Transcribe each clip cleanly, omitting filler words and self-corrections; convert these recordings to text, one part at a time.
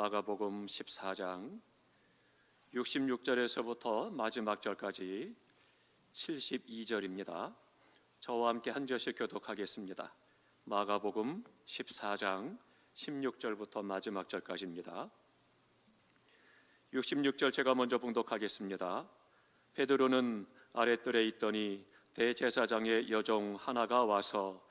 마가복음 14장 66절에서부터 마지막 절까지 72절입니다. 저와 함께 한 절씩 교독하겠습니다. 마가복음 14장 16절부터 마지막 절까지입니다. 66절 제가 먼저 봉독하겠습니다. 베드로는 아랫뜰에 있더니 대제사장의 여종 하나가 와서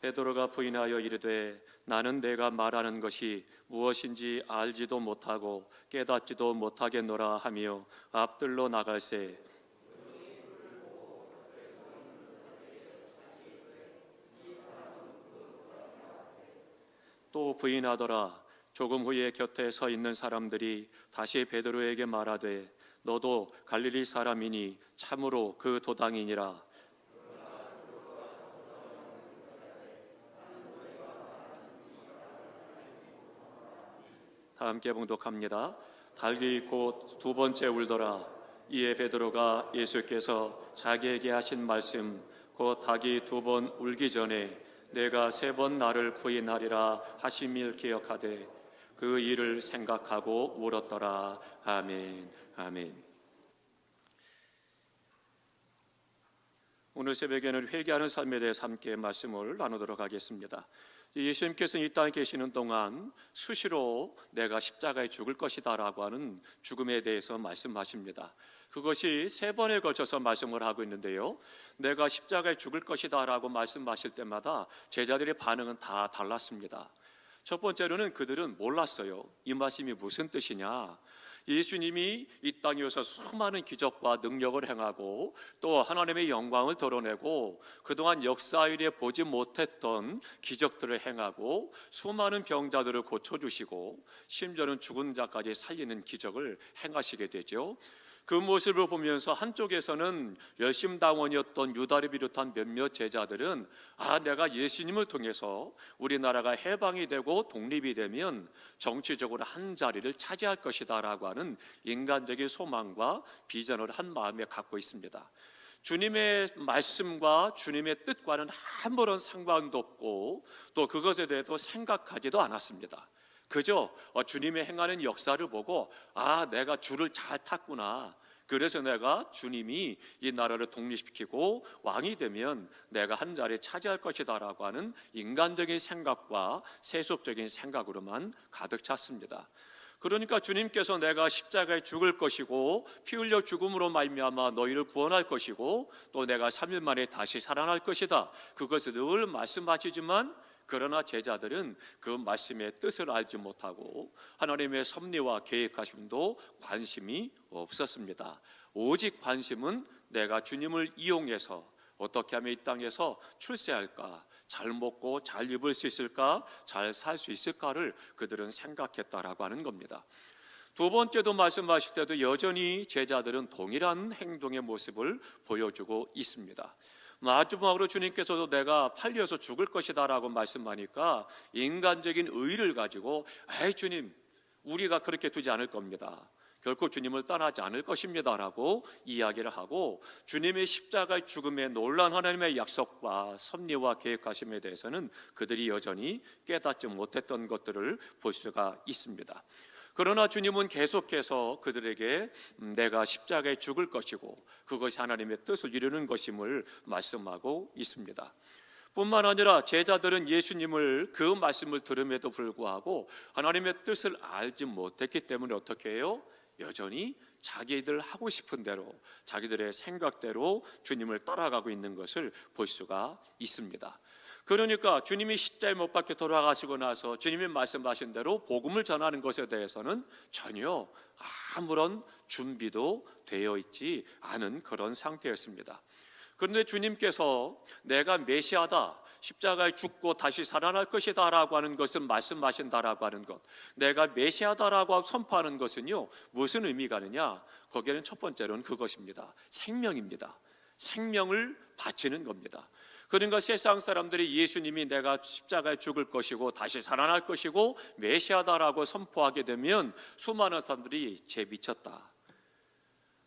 베드로가 부인하여 이르되 나는 내가 말하는 것이 무엇인지 알지도 못하고 깨닫지도 못하겠노라 하며 앞뜰로 나갈새 또 부인하더라. 조금 후에 곁에 서 있는 사람들이 다시 베드로에게 말하되 너도 갈릴리 사람이니 참으로 그 도당이니라. 다 함께 봉독합니다. 닭이 곧 두 번째 울더라. 이에 베드로가 예수께서 자기에게 하신 말씀 곧 닭이 두 번 울기 전에 내가 세 번 나를 부인하리라 하심을 기억하되 그 일을 생각하고 울었더라. 아멘. 아멘. 오늘 새벽에는 회개하는 삶에 대해서 함께 말씀을 나누도록 하겠습니다. 예수님께서는 이 땅에 계시는 동안 수시로 내가 십자가에 죽을 것이다 라고 하는 죽음에 대해서 말씀하십니다. 그것이 세 번에 걸쳐서 말씀을 하고 있는데요, 내가 십자가에 죽을 것이다 라고 말씀하실 때마다 제자들의 반응은 다 달랐습니다. 첫 번째로는 그들은 몰랐어요. 이 말씀이 무슨 뜻이냐. 예수님이 이 땅에 오셔서 수많은 기적과 능력을 행하고 또 하나님의 영광을 드러내고 그동안 역사 일에 보지 못했던 기적들을 행하고 수많은 병자들을 고쳐주시고 심지어는 죽은 자까지 살리는 기적을 행하시게 되죠. 그 모습을 보면서 한쪽에서는 열심당원이었던 유다를 비롯한 몇몇 제자들은 내가 예수님을 통해서 우리나라가 해방이 되고 독립이 되면 정치적으로 한 자리를 차지할 것이다 라고 하는 인간적인 소망과 비전을 한 마음에 갖고 있습니다. 주님의 말씀과 주님의 뜻과는 아무런 상관도 없고 또 그것에 대해서 생각하지도 않았습니다. 그저 주님의 행하는 역사를 보고 내가 줄을 잘 탔구나. 그래서 내가 주님이 이 나라를 독립시키고 왕이 되면 내가 한 자리에 차지할 것이다 라고 하는 인간적인 생각과 세속적인 생각으로만 가득 찼습니다. 그러니까 주님께서 내가 십자가에 죽을 것이고 피 흘려 죽음으로 말미암아 너희를 구원할 것이고 또 내가 3일 만에 다시 살아날 것이다, 그것을 늘 말씀하시지만 그러나 제자들은 그 말씀의 뜻을 알지 못하고 하나님의 섭리와 계획하심도 관심이 없었습니다. 오직 관심은 내가 주님을 이용해서 어떻게 하면 이 땅에서 출세할까, 잘 먹고 잘 입을 수 있을까, 잘 살 수 있을까를 그들은 생각했다라고 하는 겁니다. 두 번째도 말씀하실 때도 여전히 제자들은 동일한 행동의 모습을 보여주고 있습니다. 마지막으로 주님께서도 내가 팔려서 죽을 것이다 라고 말씀하니까 인간적인 의의를 가지고 주님, 우리가 그렇게 두지 않을 겁니다. 결코 주님을 떠나지 않을 것입니다 라고 이야기를 하고 주님의 십자가의 죽음에 놀란 하나님의 약속과 섭리와 계획하심에 대해서는 그들이 여전히 깨닫지 못했던 것들을 볼 수가 있습니다. 그러나 주님은 계속해서 그들에게 내가 십자가에 죽을 것이고 그것이 하나님의 뜻을 이루는 것임을 말씀하고 있습니다. 뿐만 아니라 제자들은 예수님을 그 말씀을 들음에도 불구하고 하나님의 뜻을 알지 못했기 때문에 어떻게 해요? 여전히 자기들 하고 싶은 대로 자기들의 생각대로 주님을 따라가고 있는 것을 볼 수가 있습니다. 그러니까 주님이 십자가에 못 박혀 돌아가시고 나서 주님이 말씀하신 대로 복음을 전하는 것에 대해서는 전혀 아무런 준비도 되어 있지 않은 그런 상태였습니다. 그런데 주님께서 내가 메시아다, 십자가에 죽고 다시 살아날 것이다 라고 하는 것은 말씀하신다라고 하는 것, 내가 메시아다라고 선포하는 것은요 무슨 의미가 있느냐, 거기에는 첫 번째로는 그것입니다. 생명입니다. 생명을 바치는 겁니다. 그러니까 세상 사람들이 예수님이 내가 십자가에 죽을 것이고 다시 살아날 것이고 메시아다라고 선포하게 되면 수많은 사람들이 쟤 미쳤다,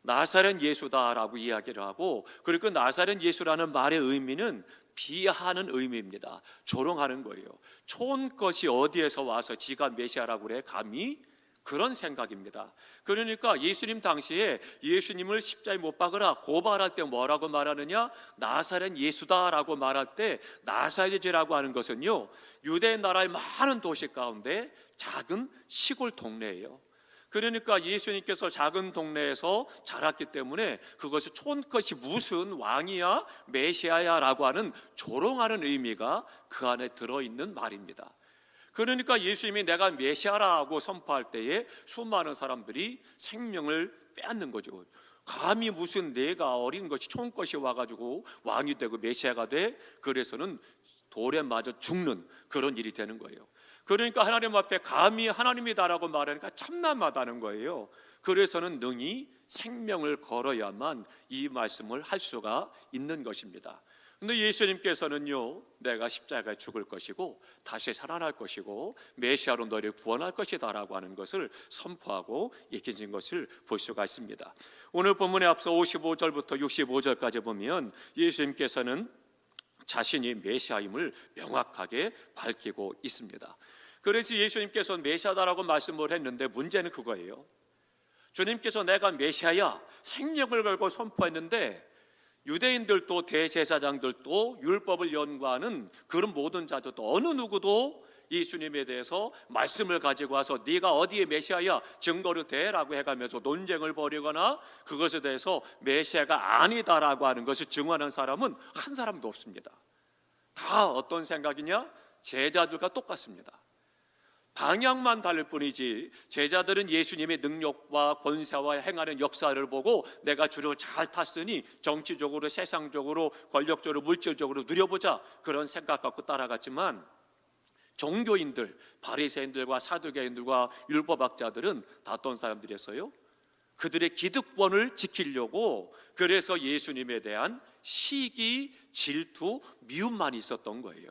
나사렛 예수다라고 이야기를 하고, 그리고 나사렛 예수라는 말의 의미는 비하하는 의미입니다. 조롱하는 거예요. 촌 것이 어디에서 와서 지가 메시아라고 그래? 감히? 그런 생각입니다. 그러니까 예수님 당시에 예수님을 십자가에 못 박으라 고발할 때 뭐라고 말하느냐? 나사렛 예수다라고 말할 때, 나사렛이라고 하는 것은요, 유대 나라의 많은 도시 가운데 작은 시골 동네예요. 그러니까 예수님께서 작은 동네에서 자랐기 때문에 그것이 촌것이 무슨 왕이야 메시아야 라고 하는 조롱하는 의미가 그 안에 들어있는 말입니다. 그러니까 예수님이 내가 메시아라고 선포할 때에 수많은 사람들이 생명을 빼앗는 거죠. 감히 무슨 내가 어린 것이 촌것이 와가지고 왕이 되고 메시아가 돼? 그래서는 돌에 맞아 죽는 그런 일이 되는 거예요. 그러니까 하나님 앞에 감히 하나님이다라고 말하니까 참남하다는 거예요. 그래서는 능히 생명을 걸어야만 이 말씀을 할 수가 있는 것입니다. 근데 예수님께서는요, 내가 십자가에 죽을 것이고 다시 살아날 것이고 메시아로 너를 구원할 것이다 라고 하는 것을 선포하고 얘기하신 것을 볼 수가 있습니다. 오늘 본문에 앞서 55절부터 65절까지 보면 예수님께서는 자신이 메시아임을 명확하게 밝히고 있습니다. 그래서 예수님께서 메시아다라고 말씀을 했는데 문제는 그거예요. 주님께서 내가 메시아야 생명을 걸고 선포했는데 유대인들도 대제사장들도 율법을 연구하는 그런 모든 자들도 어느 누구도 예수님에 대해서 말씀을 가지고 와서 네가 어디에 메시아야 증거를 대라고 해가면서 논쟁을 벌이거나 그것에 대해서 메시아가 아니다라고 하는 것을 증언하는 사람은 한 사람도 없습니다. 다 어떤 생각이냐? 제자들과 똑같습니다. 방향만 다를 뿐이지 제자들은 예수님의 능력과 권세와 행하는 역사를 보고 내가 주로 잘 탔으니 정치적으로 세상적으로 권력적으로 물질적으로 누려보자 그런 생각 갖고 따라갔지만 종교인들, 바리새인들과 사두개인들과 율법학자들은 다 어떤 사람들이었어요? 그들의 기득권을 지키려고 그래서 예수님에 대한 시기, 질투, 미움만 있었던 거예요.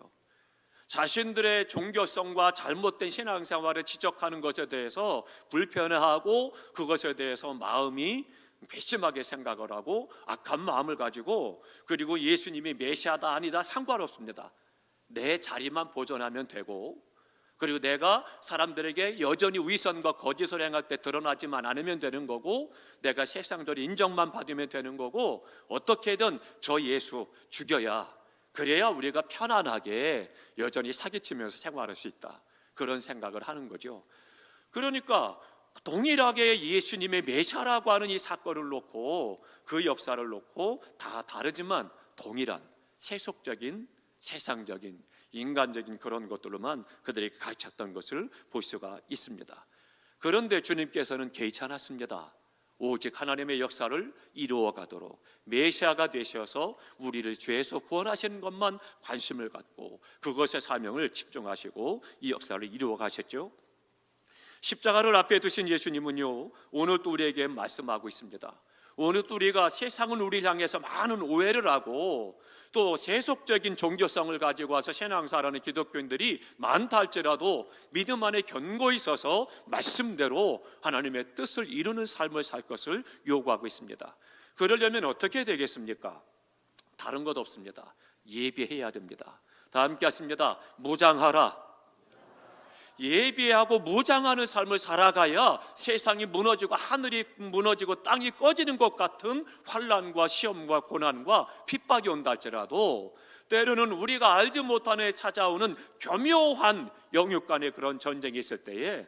자신들의 종교성과 잘못된 신앙생활을 지적하는 것에 대해서 불편해하고 그것에 대해서 마음이 괘씸하게 생각을 하고 악한 마음을 가지고 그리고 예수님이 메시아다 아니다 상관없습니다. 내 자리만 보존하면 되고 그리고 내가 사람들에게 여전히 위선과 거짓을 행할 때 드러나지만 않으면 되는 거고 내가 세상적으로 인정만 받으면 되는 거고 어떻게든 저 예수 죽여야 그래야 우리가 편안하게 여전히 사기치면서 생활할 수 있다. 그런 생각을 하는 거죠. 그러니까 동일하게 예수님의 메시아라고 하는 이 사건을 놓고 그 역사를 놓고 다 다르지만 동일한 세속적인 세상적인 인간적인 그런 것들로만 그들이 가르쳤던 것을 볼 수가 있습니다. 그런데 주님께서는 개의치 않았습니다. 오직 하나님의 역사를 이루어 가도록 메시아가 되셔서 우리를 죄에서 구원하시는 것만 관심을 갖고 그것의 사명을 집중하시고 이 역사를 이루어 가셨죠. 십자가를 앞에 두신 예수님은요 오늘도 우리에게 말씀하고 있습니다. 오늘도 우리가 세상은 우리를 향해서 많은 오해를 하고 또 세속적인 종교성을 가지고 와서 신앙사라는 기독교인들이 많다 할지라도 믿음 안에 견고히 서서 말씀대로 하나님의 뜻을 이루는 삶을 살 것을 요구하고 있습니다. 그러려면 어떻게 되겠습니까? 다른 것 없습니다. 예비해야 됩니다. 다 함께 하십니다. 무장하라. 예비하고 무장하는 삶을 살아가야 세상이 무너지고 하늘이 무너지고 땅이 꺼지는 것 같은 환난과 시험과 고난과 핍박이 온다 할지라도 때로는 우리가 알지 못하는 찾아오는 교묘한 영육 간의 그런 전쟁이 있을 때에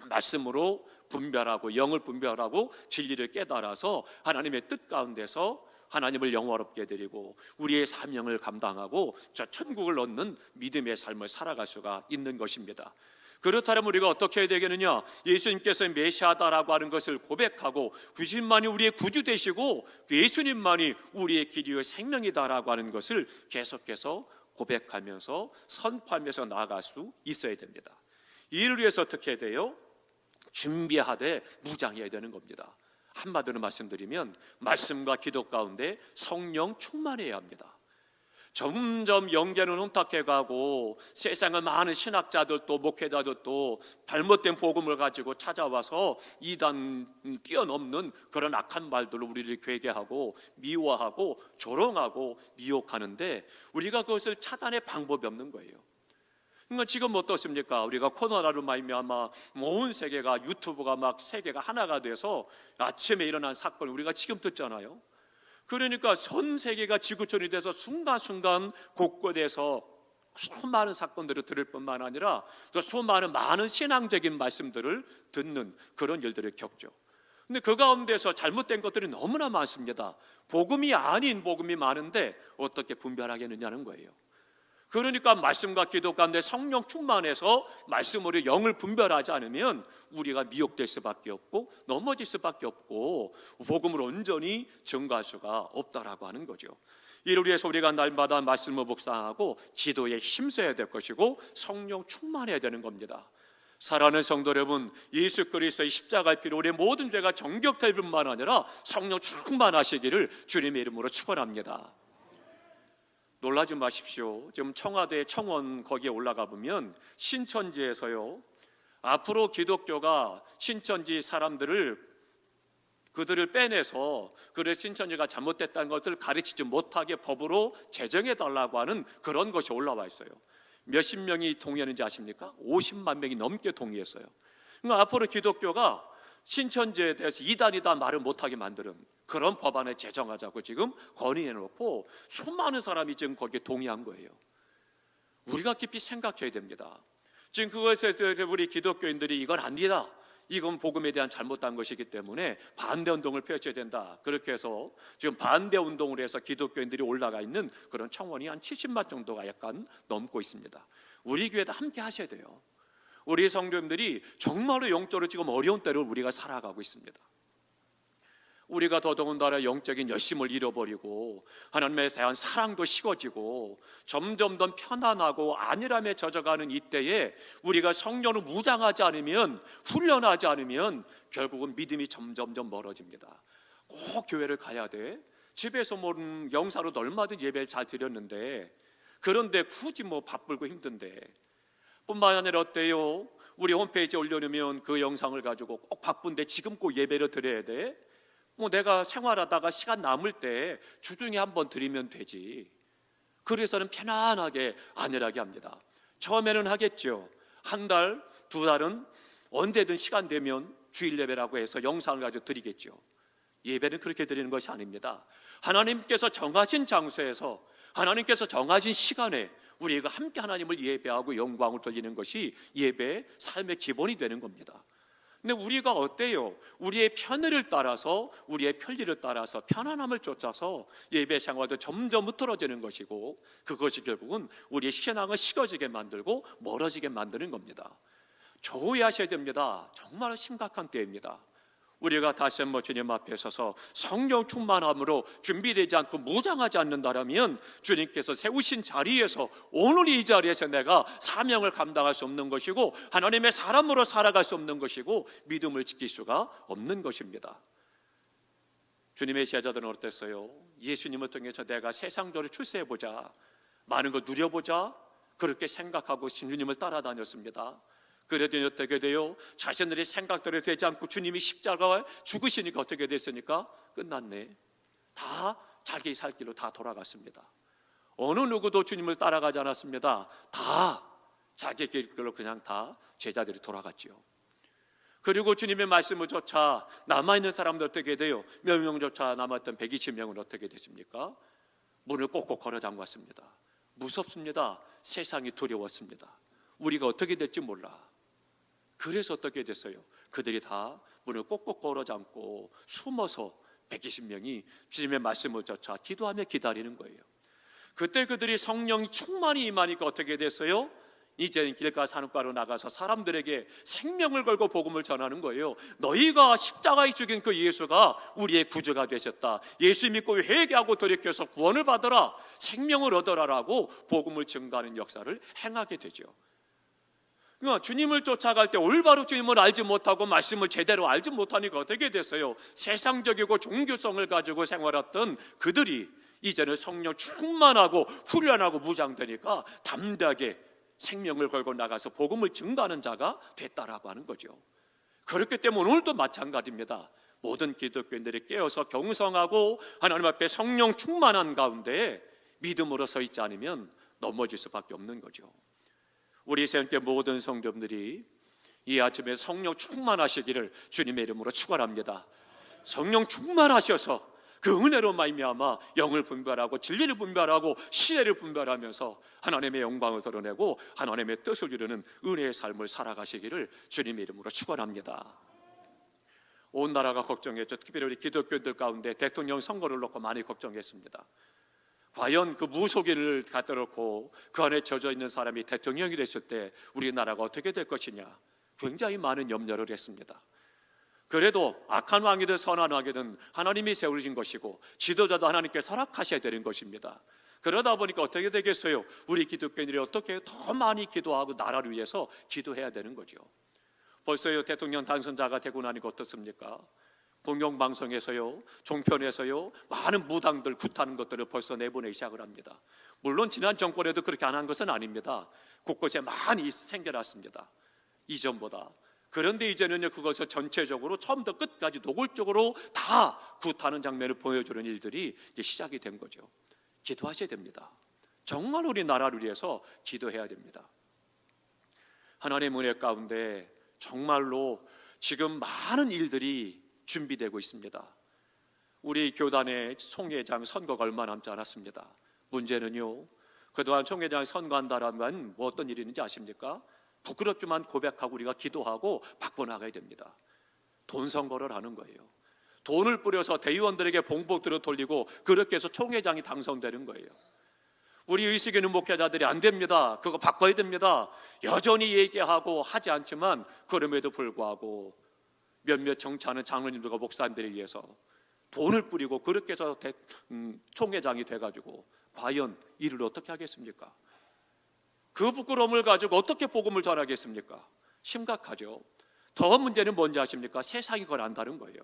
말씀으로 분별하고 영을 분별하고 진리를 깨달아서 하나님의 뜻 가운데서 하나님을 영화롭게 드리고 우리의 사명을 감당하고 저 천국을 얻는 믿음의 삶을 살아갈 수가 있는 것입니다. 그렇다면 우리가 어떻게 해야 되겠느냐? 예수님께서 메시아다라고 하는 것을 고백하고 주님만이 우리의 구주 되시고 예수님만이 우리의 길이요 생명이다라고 하는 것을 계속해서 고백하면서 선포하면서 나아갈 수 있어야 됩니다. 이를 위해서 어떻게 해야 돼요? 준비하되 무장해야 되는 겁니다. 한마디로 말씀드리면 말씀과 기도 가운데 성령 충만해야 합니다. 점점 영계는 혼탁해가고 세상의 많은 신학자들도 목회자들도 잘못된 복음을 가지고 찾아와서 이단 뛰어넘는 그런 악한 말들로 우리를 괴계하고 미워하고 조롱하고 미혹하는데 우리가 그것을 차단할 방법이 없는 거예요. 그러니까 지금 어떻습니까? 우리가 코로나로 말미암아 온 세계가 유튜브가 막 세계가 하나가 돼서 아침에 일어난 사건을 우리가 지금 듣잖아요. 그러니까 전 세계가 지구촌이 돼서 순간순간 곳곳에서 수많은 사건들을 들을 뿐만 아니라 또 수많은 많은 신앙적인 말씀들을 듣는 그런 일들을 겪죠. 근데 그 가운데서 잘못된 것들이 너무나 많습니다. 복음이 아닌 복음이 많은데 어떻게 분별하겠느냐는 거예요. 그러니까 말씀과 기도 가운데 성령 충만해서 말씀으로 영을 분별하지 않으면 우리가 미혹될 수밖에 없고 넘어질 수밖에 없고 복음을 온전히 증거할 수가 없다라고 하는 거죠. 이를 위해서 우리가 날마다 말씀을 묵상하고 기도에 힘써야 될 것이고 성령 충만해야 되는 겁니다. 사랑하는 성도 여러분, 예수 그리스도의 십자가의 피로 우리의 모든 죄가 정결될 뿐만 아니라 성령 충만하시기를 주님의 이름으로 축원합니다. 놀라지 마십시오. 지금 청와대 청원 거기에 올라가 보면 신천지에서요, 앞으로 기독교가 신천지 그들을 빼내서 그래 신천지가 잘못됐다는 것을 가르치지 못하게 법으로 제정해 달라고 하는 그런 것이 올라와 있어요. 몇십 명이 동의했는지 아십니까? 50만 명이 넘게 동의했어요. 그러니까 앞으로 기독교가 신천지에 대해서 이단이다 말을 못하게 만드는 그런 법안을 제정하자고 지금 건의해놓고 수많은 사람이 지금 거기에 동의한 거예요. 우리가 깊이 생각해야 됩니다. 지금 그것에 대해서 우리 기독교인들이 이건 아니다, 이건 복음에 대한 잘못된 것이기 때문에 반대운동을 펼쳐야 된다, 그렇게 해서 지금 반대운동을 해서 기독교인들이 올라가 있는 그런 청원이 한 70만 정도가 약간 넘고 있습니다. 우리 교회도 함께 하셔야 돼요. 우리 성도님들이 정말로 영적으로 지금 어려운 때를 우리가 살아가고 있습니다. 우리가 더더군다나 영적인 열심을 잃어버리고 하나님에 대한 사랑도 식어지고 점점 더 편안하고 안일함에 젖어가는 이때에 우리가 성령을 무장하지 않으면, 훈련하지 않으면 결국은 믿음이 점점점 멀어집니다. 꼭 교회를 가야 돼. 집에서 영사로도 얼마든지 예배를 잘 드렸는데, 그런데 굳이 바쁘고 힘든데 뿐만 아니라 어때요? 우리 홈페이지에 올려놓으면 그 영상을 가지고 꼭 바쁜데 지금 꼭 예배를 드려야 돼? 내가 생활하다가 시간 남을 때 주중에 한번 드리면 되지. 그래서는 편안하게 안일하게 합니다. 처음에는 하겠죠. 한 달, 두 달은 언제든 시간 되면 주일 예배라고 해서 영상을 가지고 드리겠죠. 예배는 그렇게 드리는 것이 아닙니다. 하나님께서 정하신 장소에서 하나님께서 정하신 시간에 우리가 함께 하나님을 예배하고 영광을 돌리는 것이 예배의 삶의 기본이 되는 겁니다. 근데 우리가 어때요? 우리의 편의를 따라서, 우리의 편리를 따라서 편안함을 쫓아서 예배 생활도 점점 흐트러지는 것이고, 그것이 결국은 우리의 신앙을 식어지게 만들고 멀어지게 만드는 겁니다. 조의하셔야 됩니다. 정말 심각한 때입니다. 우리가 다시 한번 주님 앞에 서서 성령 충만함으로 준비되지 않고 무장하지 않는다면 주님께서 세우신 자리에서, 오늘 이 자리에서 내가 사명을 감당할 수 없는 것이고 하나님의 사람으로 살아갈 수 없는 것이고 믿음을 지킬 수가 없는 것입니다. 주님의 제자들은 어땠어요? 예수님을 통해서 내가 세상적으로 출세해보자, 많은 걸 누려보자, 그렇게 생각하고 주님을 따라다녔습니다. 그래도 어떻게 돼요? 자신들의 생각대로 되지 않고 주님이 십자가에 죽으시니까 어떻게 됐습니까? 끝났네. 다 자기 살 길로 다 돌아갔습니다. 어느 누구도 주님을 따라가지 않았습니다. 다 자기 길로 그냥 다 제자들이 돌아갔죠. 그리고 주님의 말씀을 쫓아 남아있는 사람들 어떻게 돼요? 몇 명조차 남았던 120명은 어떻게 됐습니까? 문을 꼭꼭 걸어 잠갔습니다. 무섭습니다. 세상이 두려웠습니다. 우리가 어떻게 될지 몰라. 그래서 어떻게 됐어요? 그들이 다 문을 꼭꼭 걸어 잠고 숨어서 120명이 주님의 말씀을 쫓아 기도하며 기다리는 거예요. 그때 그들이 성령이 충만히 임하니까 어떻게 됐어요? 이제는 길가 산업가로 나가서 사람들에게 생명을 걸고 복음을 전하는 거예요. 너희가 십자가에 죽인 그 예수가 우리의 구주가 되셨다. 예수 믿고 회개하고 돌이켜서 구원을 받아라, 생명을 얻어라라고 복음을 증거하는 역사를 행하게 되죠. 그러니까 주님을 쫓아갈 때 올바로 주님을 알지 못하고 말씀을 제대로 알지 못하니까 어떻게 됐어요? 세상적이고 종교성을 가지고 생활했던 그들이 이제는 성령 충만하고 훈련하고 무장되니까 담대하게 생명을 걸고 나가서 복음을 증거하는 자가 됐다라고 하는 거죠. 그렇기 때문에 오늘도 마찬가지입니다. 모든 기독교인들이 깨어서 경성하고 하나님 앞에 성령 충만한 가운데 믿음으로 서 있지 않으면 넘어질 수밖에 없는 거죠. 우리 새롭게 모든 성도님들이 이 아침에 성령 충만하시기를 주님의 이름으로 축원합니다. 성령 충만하셔서 그 은혜로 말미암아 영을 분별하고 진리를 분별하고 시혜를 분별하면서 하나님의 영광을 드러내고 하나님의 뜻을 이루는 은혜의 삶을 살아가시기를 주님의 이름으로 축원합니다. 온 나라가 걱정했죠. 특별히 우리 기독교인들 가운데 대통령 선거를 놓고 많이 걱정했습니다. 과연 그 무속인을 갖다 놓고 그 안에 젖어 있는 사람이 대통령이 됐을 때 우리나라가 어떻게 될 것이냐, 굉장히 많은 염려를 했습니다. 그래도 악한 왕이든 선한 왕이든 하나님이 세우신 것이고 지도자도 하나님께 허락하셔야 되는 것입니다. 그러다 보니까 어떻게 되겠어요? 우리 기독교인들이 어떻게 더 많이 기도하고 나라를 위해서 기도해야 되는 거죠. 벌써요, 대통령 당선자가 되고 나니까 어떻습니까? 공영방송에서요, 종편에서요, 많은 무당들 굿하는 것들을 벌써 내보내기 시작을 합니다. 물론 지난 정권에도 그렇게 안 한 것은 아닙니다. 곳곳에 많이 생겨났습니다, 이전보다. 그런데 이제는요, 그것을 전체적으로 처음부터 끝까지 노골적으로 다 굿하는 장면을 보여주는 일들이 이제 시작이 된 거죠. 기도하셔야 됩니다. 정말 우리 나라를 위해서 기도해야 됩니다. 하나님의 은혜 가운데 정말로 지금 많은 일들이 준비되고 있습니다. 우리 교단의 총회장 선거가 얼마 남지 않았습니다. 문제는요, 그동안 총회장 선거한다라면 뭐 어떤 일이 있는지 아십니까? 부끄럽지만 고백하고 우리가 기도하고 바꿔나가야 됩니다. 돈 선거를 하는 거예요. 돈을 뿌려서 대의원들에게 봉복들을 돌리고 그렇게 해서 총회장이 당선되는 거예요. 우리 의식 있는 목회자들이 안 됩니다, 그거 바꿔야 됩니다, 여전히 얘기하고 하지 않지만 그럼에도 불구하고 몇몇 정치하는 장로님들과 목사님들에 의해서 돈을 뿌리고 그렇게 해서 총회장이 돼가지고 과연 일을 어떻게 하겠습니까? 그 부끄러움을 가지고 어떻게 복음을 전하겠습니까? 심각하죠. 더 문제는 뭔지 아십니까? 세상이 그걸 안다는 거예요.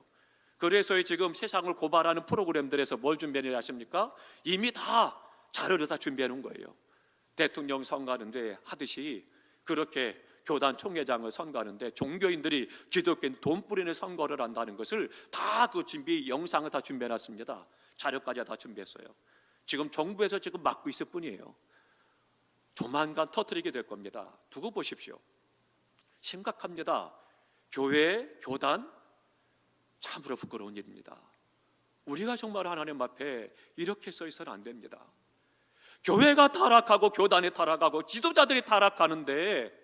그래서 지금 세상을 고발하는 프로그램들에서 뭘 준비하는지 아십니까? 이미 다 자료를 다 준비해 놓은 거예요. 대통령 선거하는데 하듯이 그렇게 교단 총회장을 선거하는데 종교인들이 기독교인 돈 뿌리는 선거를 한다는 것을 다 그 준비 영상을 다 준비해 놨습니다. 자료까지 다 준비했어요. 지금 정부에서 지금 막고 있을 뿐이에요. 조만간 터뜨리게 될 겁니다. 두고 보십시오. 심각합니다. 교회, 교단, 참으로 부끄러운 일입니다. 우리가 정말 하나님 앞에 이렇게 서 있어는 안 됩니다. 교회가 타락하고 교단이 타락하고 지도자들이 타락하는데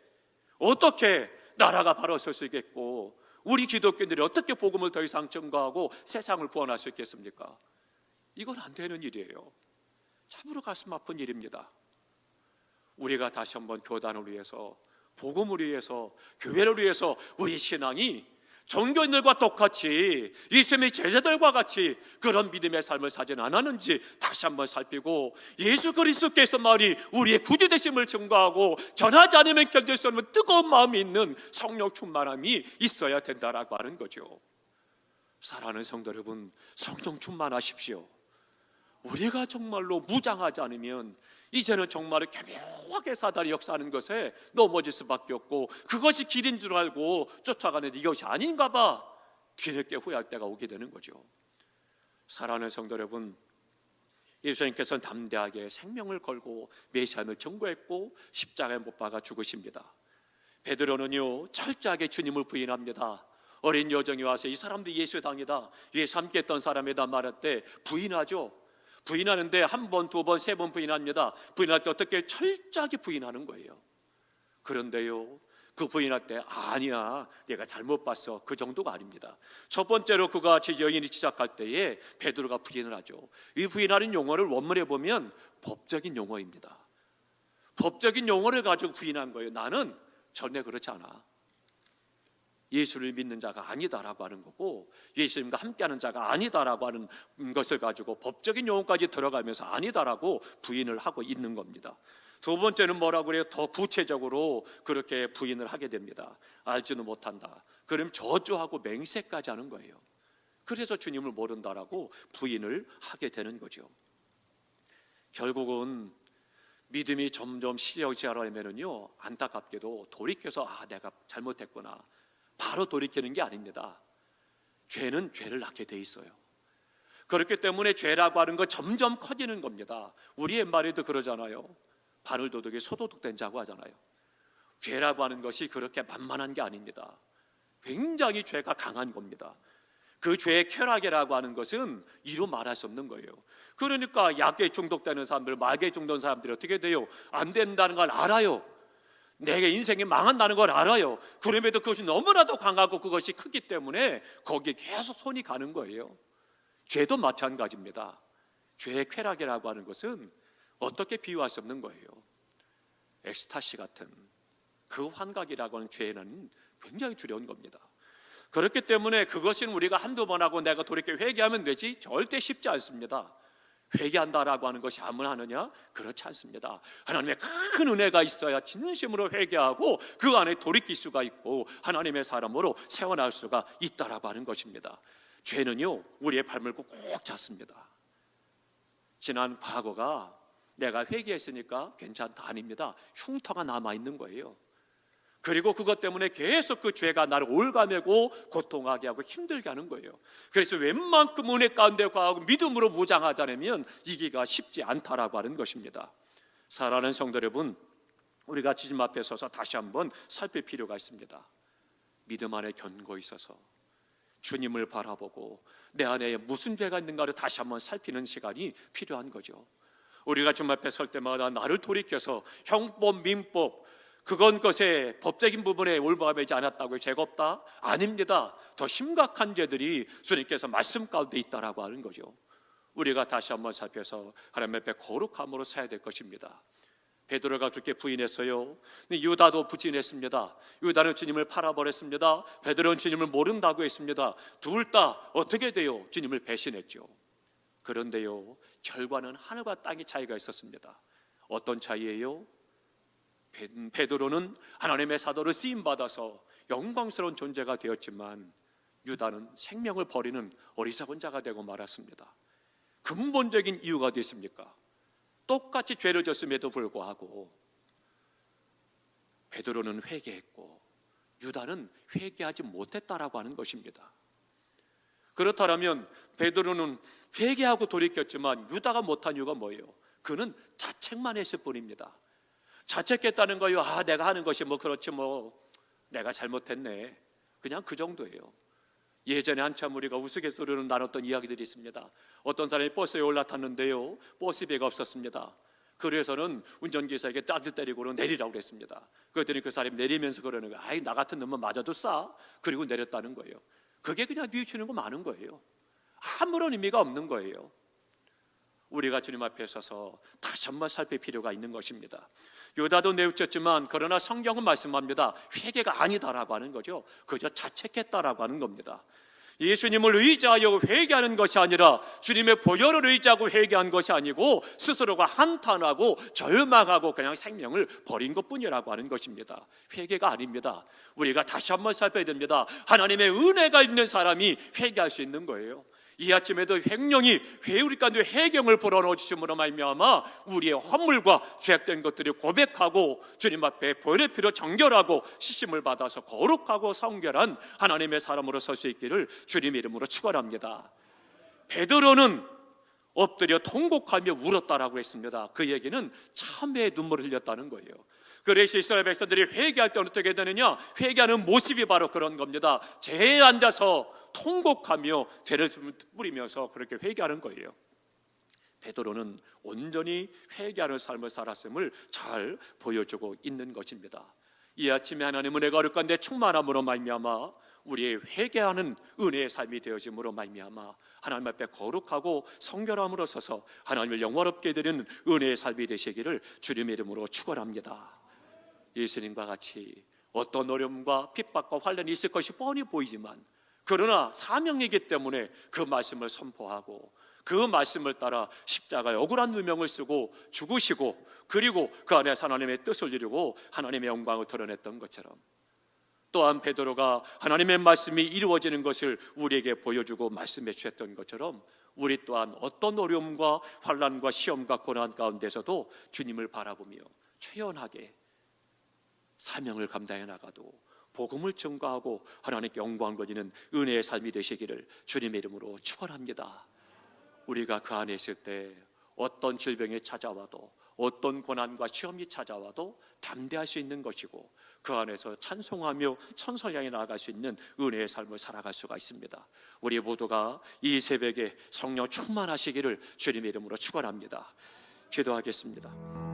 어떻게 나라가 바로 설 수 있겠고 우리 기독교인들이 어떻게 복음을 더 이상 증거하고 세상을 구원할 수 있겠습니까? 이건 안 되는 일이에요. 참으로 가슴 아픈 일입니다. 우리가 다시 한번 교단을 위해서, 복음을 위해서, 교회를 위해서 우리 신앙이 종교인들과 똑같이 예수님의 제자들과 같이 그런 믿음의 삶을 사진 않았는지 다시 한번 살피고, 예수 그리스도께서 말이 우리의 구주 되심을 증거하고 전하지 않으면 견딜 수 없는 뜨거운 마음이 있는 성령 충만함이 있어야 된다라고 하는 거죠. 사랑하는 성도 여러분, 성령 충만하십시오. 우리가 정말로 무장하지 않으면 이제는 정말 교묘하게 사단이 역사하는 것에 넘어질 수밖에 없고, 그것이 길인 줄 알고 쫓아가는 이것이 아닌가 봐 뒤늦게 후회할 때가 오게 되는 거죠. 사랑하는 성도 여러분, 예수님께서는 담대하게 생명을 걸고 메시아를 증거했고 십자가에 못 박아 죽으십니다. 베드로는요 철저하게 주님을 부인합니다. 어린 여정이 와서 이 사람들이 예수의 당이다, 예수 함께 했던 사람이다 말할 때 부인하죠. 부인하는데 한 번, 두 번, 세 번 부인합니다. 부인할 때 어떻게 철저하게 부인하는 거예요. 그런데요, 그 부인할 때 아니야, 내가 잘못 봤어, 그 정도가 아닙니다. 첫 번째로 그가 여인이 시작할 때에 베드로가 부인을 하죠. 이 부인하는 용어를 원문에 보면 법적인 용어입니다. 법적인 용어를 가지고 부인한 거예요. 나는 전혀 그렇지 않아, 예수를 믿는 자가 아니다라고 하는 거고, 예수님과 함께하는 자가 아니다라고 하는 것을 가지고 법적인 용어까지 들어가면서 아니다라고 부인을 하고 있는 겁니다. 두 번째는 뭐라고 그래요? 더 구체적으로 그렇게 부인을 하게 됩니다. 알지는 못한다. 그럼 저주하고 맹세까지 하는 거예요. 그래서 주님을 모른다라고 부인을 하게 되는 거죠. 결국은 믿음이 점점 시력지 않으면요, 안타깝게도 돌이켜서 내가 잘못했구나 바로 돌이키는 게 아닙니다. 죄는 죄를 낳게 돼 있어요. 그렇기 때문에 죄라고 하는 건 점점 커지는 겁니다. 우리 옛말에도 그러잖아요. 바늘도둑이 소도둑된 자고 하잖아요. 죄라고 하는 것이 그렇게 만만한 게 아닙니다. 굉장히 죄가 강한 겁니다. 그 죄의 쾌락이라고 하는 것은 이루 말할 수 없는 거예요. 그러니까 약에 중독되는 사람들, 마약에 중독된 사람들이 어떻게 돼요? 안 된다는 걸 알아요. 내게 인생이 망한다는 걸 알아요. 그럼에도 그것이 너무나도 강하고 그것이 크기 때문에 거기에 계속 손이 가는 거예요. 죄도 마찬가지입니다. 죄의 쾌락이라고 하는 것은 어떻게 비유할 수 없는 거예요. 엑스타시 같은 그 환각이라고 하는 죄는 굉장히 두려운 겁니다. 그렇기 때문에 그것은 우리가 한두 번 하고 내가 돌이켜 회개하면 되지 절대 쉽지 않습니다. 회개한다라고 하는 것이 아무나 하느냐? 그렇지 않습니다. 하나님의 큰 은혜가 있어야 진심으로 회개하고 그 안에 돌이킬 수가 있고 하나님의 사람으로 세워날 수가 있다라고 하는 것입니다. 죄는요, 우리의 발목을 꼭 잡습니다. 지난 과거가 내가 회개했으니까 괜찮다 아닙니다. 흉터가 남아있는 거예요. 그리고 그것 때문에 계속 그 죄가 나를 올가매고 고통하게 하고 힘들게 하는 거예요. 그래서 웬만큼 은혜 가운데 거하고 믿음으로 무장하자면 이기가 쉽지 않다라고 하는 것입니다. 사랑하는 성도 여러분, 우리가 주님 앞에 서서 다시 한번 살필 필요가 있습니다. 믿음 안에 견고히 있어서 주님을 바라보고 내 안에 무슨 죄가 있는가를 다시 한번 살피는 시간이 필요한 거죠. 우리가 주님 앞에 설 때마다 나를 돌이켜서 형법, 민법, 그건 것에 법적인 부분에 올바르지 않았다고 죄가 없다? 아닙니다. 더 심각한 죄들이 주님께서 말씀 가운데 있다라고 하는 거죠. 우리가 다시 한번 살펴서 하나님 앞에 거룩함으로 서야 될 것입니다. 베드로가 그렇게 부인했어요. 유다도 부인했습니다. 유다는 주님을 팔아버렸습니다. 베드로는 주님을 모른다고 했습니다. 둘 다 어떻게 돼요? 주님을 배신했죠. 그런데요, 결과는 하늘과 땅의 차이가 있었습니다. 어떤 차이예요? 베드로는 하나님의 사도로 쓰임받아서 영광스러운 존재가 되었지만 유다는 생명을 버리는 어리석은 자가 되고 말았습니다. 근본적인 이유가 어디 있습니까? 똑같이 죄를 졌음에도 불구하고 베드로는 회개했고 유다는 회개하지 못했다라고 하는 것입니다. 그렇다면 베드로는 회개하고 돌이켰지만 유다가 못한 이유가 뭐예요? 그는 자책만 했을 뿐입니다. 자책했다는 거요. 내가 하는 것이 그렇지 내가 잘못했네. 그냥 그 정도예요. 예전에 한참 우리가 우스갯소리로 나눴던 이야기들이 있습니다. 어떤 사람이 버스에 올라탔는데요, 버스비가 없었습니다. 그래서는 운전기사에게 딱지 때리고 내리라고 그랬습니다. 그랬더니 그 사람이 내리면서 그러는 거예요. 나 같은 놈은 맞아도 싸. 그리고 내렸다는 거예요. 그게 그냥 뉘우치는 거 많은 거예요. 아무런 의미가 없는 거예요. 우리가 주님 앞에 서서 다시 한번 살필 필요가 있는 것입니다. 유다도 뉘우쳤지만 그러나 성경은 말씀합니다. 회개가 아니다라고 하는 거죠. 그저 자책했다라고 하는 겁니다. 예수님을 의지하여 회개하는 것이 아니라 주님의 보혈을 의지하고 회개한 것이 아니고 스스로가 한탄하고 절망하고 그냥 생명을 버린 것뿐이라고 하는 것입니다. 회개가 아닙니다. 우리가 다시 한번 살펴야 됩니다. 하나님의 은혜가 있는 사람이 회개할 수 있는 거예요. 이 아침에도 횡령이 우리 가운데 회개를 불어넣어 주심으로 말미암아 우리의 허물과 죄악된 것들을 고백하고 주님 앞에 보혈의 피로 정결하고 씻음을 받아서 거룩하고 성결한 하나님의 사람으로 설 수 있기를 주님의 이름으로 축원합니다. 베드로는 엎드려 통곡하며 울었다라고 했습니다. 그 얘기는 참회의 눈물을 흘렸다는 거예요. 그래서 이스라엘 백성들이 회개할 때 어떻게 되느냐? 회개하는 모습이 바로 그런 겁니다. 재에 앉아서 통곡하며 죄를 뿌리면서 그렇게 회개하는 거예요. 베드로는 온전히 회개하는 삶을 살았음을 잘 보여주고 있는 것입니다. 이 아침에 하나님 은혜가 우리 가운데 충만함으로 말미암아 우리의 회개하는 은혜의 삶이 되어짐으로 말미암아 하나님 앞에 거룩하고 성결함으로 서서 하나님을 영화롭게 드리는 은혜의 삶이 되시기를 주님의 이름으로 축원합니다. 예수님과 같이 어떤 어려움과 핍박과 환난이 있을 것이 뻔히 보이지만 그러나 사명이기 때문에 그 말씀을 선포하고 그 말씀을 따라 십자가에 억울한 누명을 쓰고 죽으시고 그리고 그 안에서 하나님의 뜻을 이루고 하나님의 영광을 드러냈던 것처럼 또한 베드로가 하나님의 말씀이 이루어지는 것을 우리에게 보여주고 말씀해 주셨던 것처럼 우리 또한 어떤 어려움과 환난과 시험과 고난 가운데서도 주님을 바라보며 처연하게 사명을 감당해 나가도 복음을 증거하고 하나님께 영광 돌리는 은혜의 삶이 되시기를 주님의 이름으로 축원합니다. 우리가 그 안에 있을 때 어떤 질병이 찾아와도 어떤 고난과 시험이 찾아와도 담대할 수 있는 것이고 그 안에서 찬송하며 천사를 향해 나아갈 수 있는 은혜의 삶을 살아갈 수가 있습니다. 우리 모두가 이 새벽에 성령 충만하시기를 주님의 이름으로 축원합니다. 기도하겠습니다.